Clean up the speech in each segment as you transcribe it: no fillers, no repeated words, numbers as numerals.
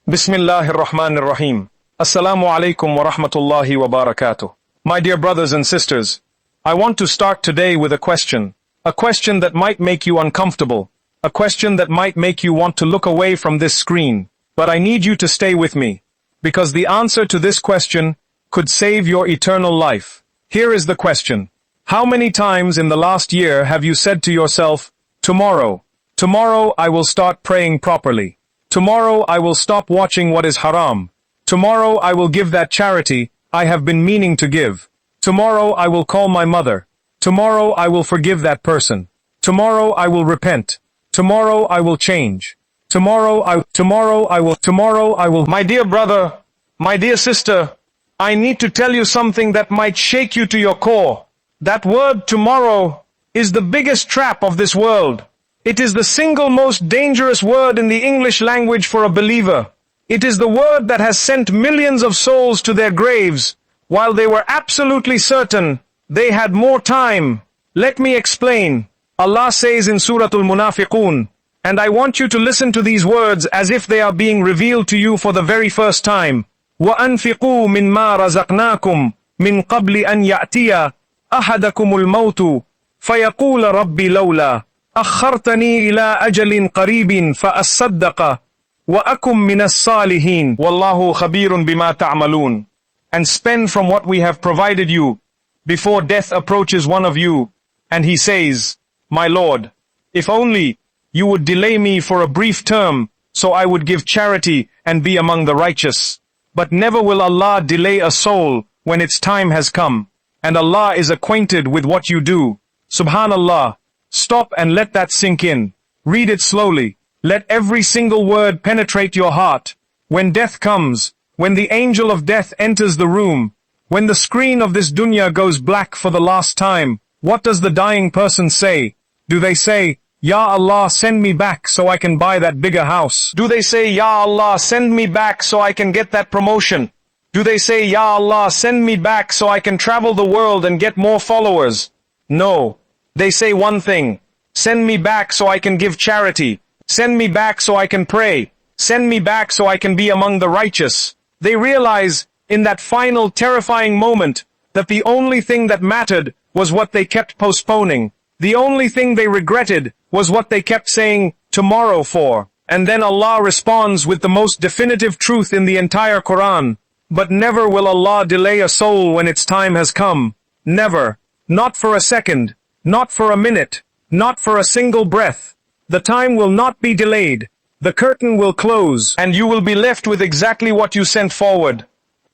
Bismillahir Rahmanir Rahim. Assalamu alaikum wa rahmatullahi wa barakatuh. My dear brothers and sisters, I want to start today with a question that might make you uncomfortable, a question that might make you want to look away from this screen, but I need you to stay with me, because the answer to this question could save your eternal life. Here is the question. How many times in the last year have you said to yourself, tomorrow I will start praying properly. Tomorrow I will stop watching what is haram. Tomorrow I will give that charity I have been meaning to give. Tomorrow I will call my mother. Tomorrow I will forgive that person. Tomorrow I will repent. Tomorrow I will change. Tomorrow I will. My dear brother, my dear sister, I need to tell you something that might shake you to your core. That word tomorrow is the biggest trap of this world. It is the single most dangerous word in the English language for a believer. It is the word that has sent millions of souls to their graves, while they were absolutely certain they had more time. Let me explain. Allah says in Surah Al-Munafiqun, and I want you to listen to these words as if they are being revealed to you for the very first time. وَأَنْفِقُوا مِمَّا رَزَقْنَاكُمْ مِنْ قَبْلِ أَنْ يَأْتِيَ أَحَدَكُمُ الْمَوْتُ فَيَقُولَ رَبِّ لَوْلَا أخرتني إلى أجل قريب فأصدق وأكن من الصالحين والله خبير بما تعملون. And spend from what we have provided you before death approaches one of you, and he says, my Lord, if only you would delay me for a brief term, so I would give charity and be among the righteous. But never will Allah delay a soul when its time has come, and Allah is acquainted with what you do. Subhanallah. Stop and let that sink in. Read it slowly. Let every single word penetrate your heart. When death comes, when the angel of death enters the room, when the screen of this dunya goes black for the last time, what does the dying person say? Do they say, Ya Allah, send me back so I can buy that bigger house? Do they say, Ya Allah, send me back so I can get that promotion? Do they say, Ya Allah, send me back so I can travel the world and get more followers? No. They say one thing, send me back so I can give charity, send me back so I can pray, send me back so I can be among the righteous. They realize, in that final terrifying moment, that the only thing that mattered was what they kept postponing. The only thing they regretted was what they kept saying tomorrow for. And then Allah responds with the most definitive truth in the entire Quran. But never will Allah delay a soul when its time has come. Never. Not for a second. Not for a minute, not for a single breath. The time will not be delayed. The curtain will close, and you will be left with exactly what you sent forward.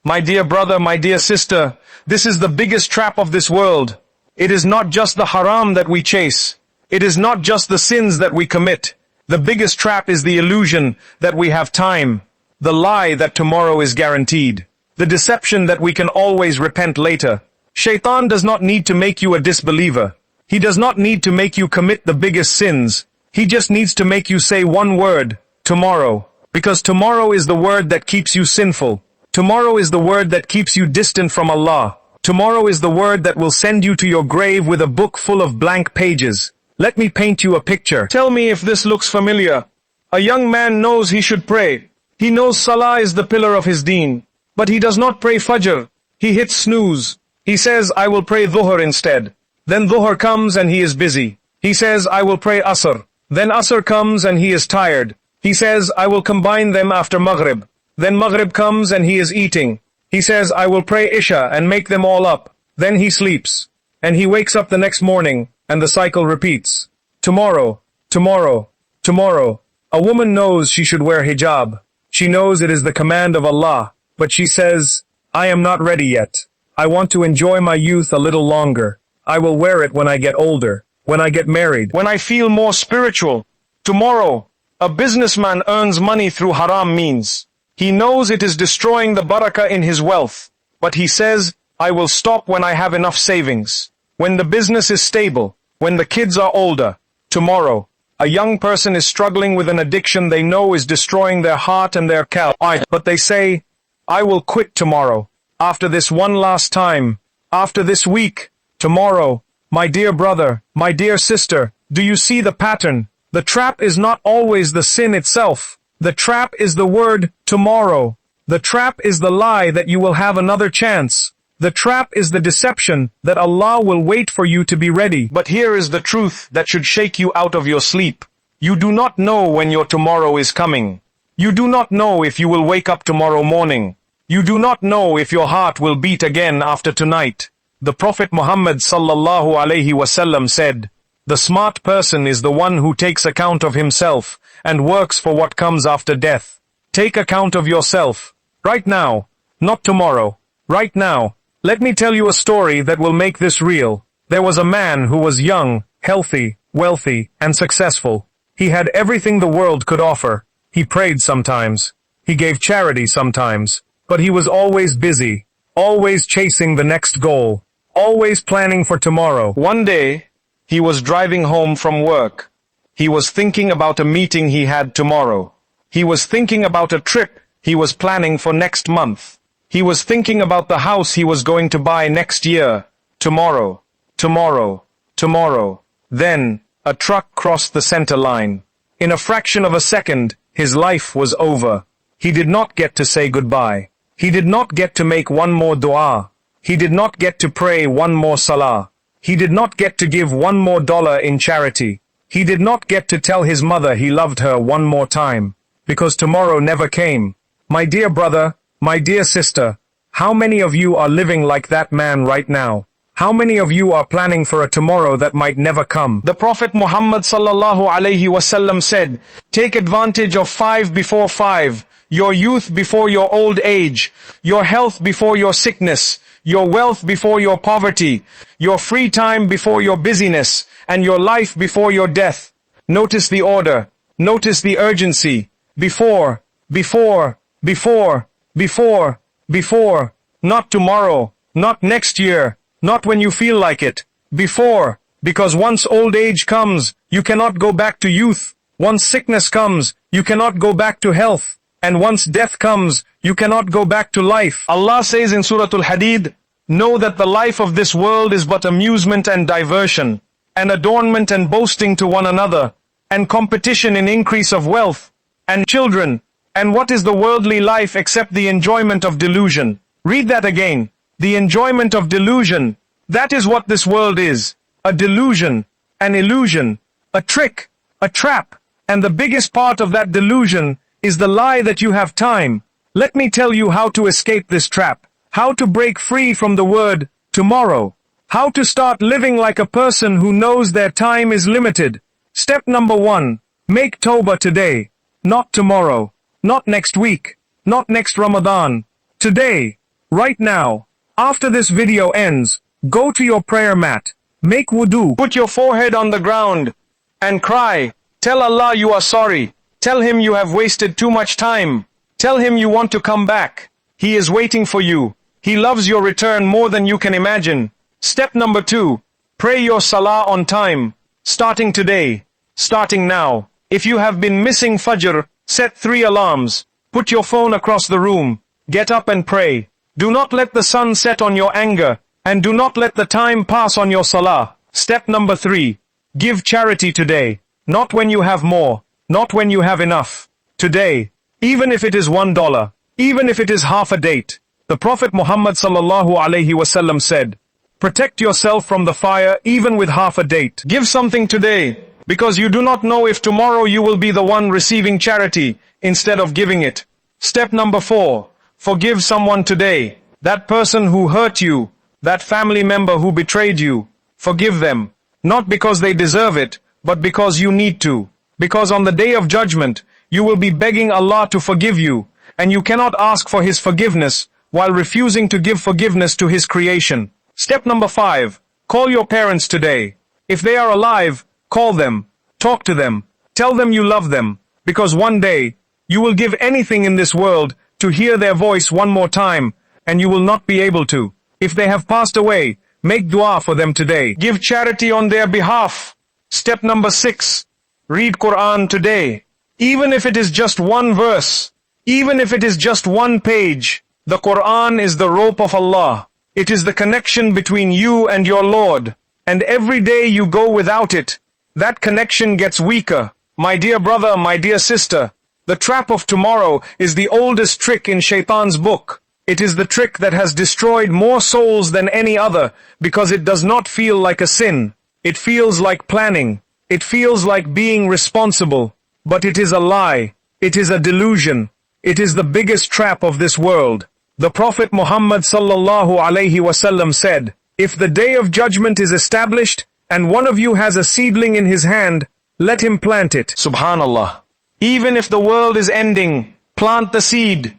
My dear brother, my dear sister, this is the biggest trap of this world. It is not just the haram that we chase. It is not just the sins that we commit. The biggest trap is the illusion that we have time. The lie that tomorrow is guaranteed. The deception that we can always repent later. Shaitan does not need to make you a disbeliever. He does not need to make you commit the biggest sins. He just needs to make you say one word, tomorrow. Because tomorrow is the word that keeps you sinful. Tomorrow is the word that keeps you distant from Allah. Tomorrow is the word that will send you to your grave with a book full of blank pages. Let me paint you a picture. Tell me if this looks familiar. A young man knows he should pray. He knows Salah is the pillar of his deen. But he does not pray Fajr. He hits snooze. He says, I will pray Dhuhr instead. Then Dhuhr comes and he is busy. He says, I will pray Asr. Then Asr comes and he is tired. He says, I will combine them after Maghrib. Then Maghrib comes and he is eating. He says, I will pray Isha and make them all up. Then he sleeps. And he wakes up the next morning, and the cycle repeats. Tomorrow, tomorrow, tomorrow. A woman knows she should wear hijab. She knows it is the command of Allah. But she says, I am not ready yet. I want to enjoy my youth a little longer. I will wear it when I get older, when I get married, when I feel more spiritual. Tomorrow, a businessman earns money through haram means. He knows it is destroying the barakah in his wealth, but he says, I will stop when I have enough savings. When the business is stable, when the kids are older. Tomorrow, a young person is struggling with an addiction they know is destroying their heart and their qalb, but they say, I will quit tomorrow. After this one last time. After this week. Tomorrow, my dear brother, my dear sister, do you see the pattern? The trap is not always the sin itself. The trap is the word tomorrow. The trap is the lie that you will have another chance. The trap is the deception that Allah will wait for you to be ready. But here is the truth that should shake you out of your sleep. You do not know when your tomorrow is coming. You do not know if you will wake up tomorrow morning. You do not know if your heart will beat again after tonight. The Prophet Muhammad sallallahu alaihi wasallam said, "The smart person is the one who takes account of himself and works for what comes after death." Take account of yourself. Right now. Not tomorrow. Right now. Let me tell you a story that will make this real. There was a man who was young, healthy, wealthy, and successful. He had everything the world could offer. He prayed sometimes. He gave charity sometimes. But he was always busy, always chasing the next goal, always planning for tomorrow. One day, he was driving home from work. He was thinking about a meeting he had tomorrow. He was thinking about a trip he was planning for next month. He was thinking about the house he was going to buy next year. Tomorrow, tomorrow, tomorrow. Then, a truck crossed the center line. In a fraction of a second, his life was over. He did not get to say goodbye. He did not get to make one more dua. He did not get to pray one more salah. He did not get to give one more dollar in charity. He did not get to tell his mother he loved her one more time. Because tomorrow never came. My dear brother, my dear sister, how many of you are living like that man right now? How many of you are planning for a tomorrow that might never come? The Prophet Muhammad sallallahu alaihi wasallam said, "Take advantage of 5 before 5. Your youth before your old age, your health before your sickness, your wealth before your poverty, your free time before your busyness, and your life before your death." Notice the order. Notice the urgency. Before, before, before, before, before. Not tomorrow, not next year, not when you feel like it. Before, because once old age comes, you cannot go back to youth. Once sickness comes, you cannot go back to health. And once death comes, you cannot go back to life. Allah says in Surah Al-Hadid, "Know that the life of this world is but amusement and diversion, and adornment and boasting to one another, and competition in increase of wealth, and children. And what is the worldly life except the enjoyment of delusion?" Read that again. The enjoyment of delusion. That is what this world is. A delusion, an illusion, a trick, a trap. And the biggest part of that delusion is the lie that you have time. Let me tell you how to escape this trap. How to break free from the word tomorrow. How to start living like a person who knows their time is limited. Step number 1. Make Tawbah today. Not tomorrow. Not next week. Not next Ramadan. Today. Right now. After this video ends, go to your prayer mat. Make wudu. Put your forehead on the ground and cry. Tell Allah you are sorry. Tell him you have wasted too much time. Tell him you want to come back. He is waiting for you. He loves your return more than you can imagine. Step number 2. Pray your salah on time. Starting today. Starting now. If you have been missing Fajr, set 3 alarms. Put your phone across the room. Get up and pray. Do not let the sun set on your anger. And do not let the time pass on your salah. Step number 3. Give charity today. Not when you have more. Not when you have enough. Today. Even if it is $1. Even if it is half a date. The Prophet Muhammad sallallahu alaihi wasallam said, "Protect yourself from the fire even with half a date." Give something today, because you do not know if tomorrow you will be the one receiving charity instead of giving it. Step number 4. Forgive someone today. That person who hurt you, that family member who betrayed you. Forgive them. Not because they deserve it, but because you need to. Because on the day of judgment, you will be begging Allah to forgive you, and you cannot ask for His forgiveness while refusing to give forgiveness to His creation. Step number 5. Call your parents today. If they are alive, call them. Talk to them. Tell them you love them. Because one day, you will give anything in this world to hear their voice one more time, and you will not be able to. If they have passed away, make dua for them today. Give charity on their behalf. Step number 6. Read Quran today. Even if it is just one verse, even if it is just one page, the Quran is the rope of Allah. It is the connection between you and your Lord. And every day you go without it, that connection gets weaker. My dear brother, my dear sister, The trap of tomorrow is the oldest trick in Shaitan's book. It is the trick that has destroyed more souls than any other because it does not feel like a sin. It feels like planning. It feels like being responsible. But it is a lie. It is a delusion. It is the biggest trap of this world. The Prophet Muhammad sallallahu alaihi wasallam said, "If the day of judgment is established and one of you has a seedling in his hand, let him plant it." Subhanallah. Even if the world is ending, plant the seed.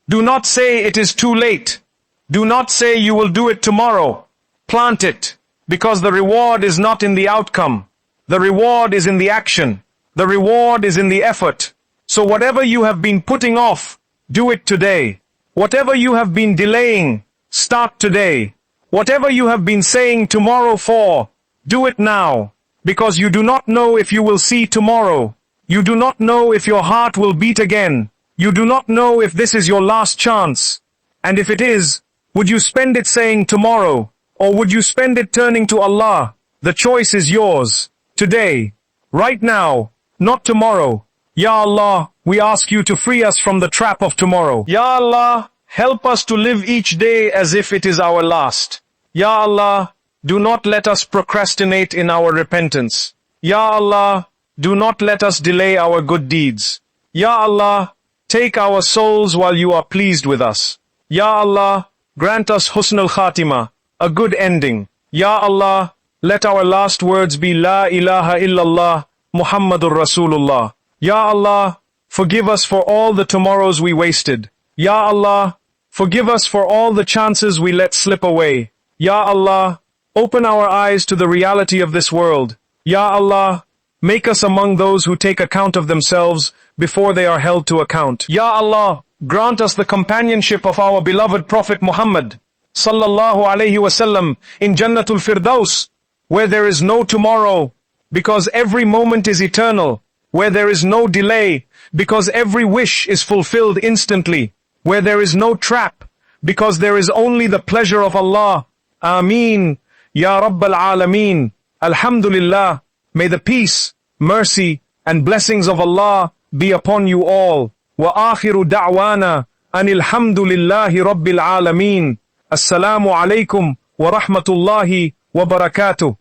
Do not say it is too late. Do not say you will do it tomorrow. Plant it, because the reward is not in the outcome. The reward is in the action. The reward is in the effort. So whatever you have been putting off, do it today. Whatever you have been delaying, start today. Whatever you have been saying tomorrow for, do it now. Because you do not know if you will see tomorrow. You do not know if your heart will beat again. You do not know if this is your last chance. And if it is, would you spend it saying tomorrow? Or would you spend it turning to Allah? The choice is yours. Today. Right now. Not tomorrow. Ya Allah, we ask you to free us from the trap of tomorrow. Ya Allah, help us to live each day as if it is our last. Ya Allah, do not let us procrastinate in our repentance. Ya Allah, do not let us delay our good deeds. Ya Allah, take our souls while you are pleased with us. Ya Allah, grant us husn al-khatima, a good ending. Ya Allah, let our last words be La ilaha illallah, Muhammadur Rasulullah. Ya Allah, forgive us for all the tomorrows we wasted. Ya Allah, forgive us for all the chances we let slip away. Ya Allah, open our eyes to the reality of this world. Ya Allah, make us among those who take account of themselves before they are held to account. Ya Allah, grant us the companionship of our beloved Prophet Muhammad sallallahu alaihi wasallam in Jannatul Firdaus, where there is no tomorrow, because every moment is eternal, where there is no delay, because every wish is fulfilled instantly, where there is no trap, because there is only the pleasure of Allah. Ameen, Ya Rabbal Alameen. Alhamdulillah. May the peace, mercy, and blessings of Allah be upon you all. Wa akhiru da'wana anil hamdulillahi Rabbil Alameen. Assalamu alaikum wa rahmatullahi wa barakatuh.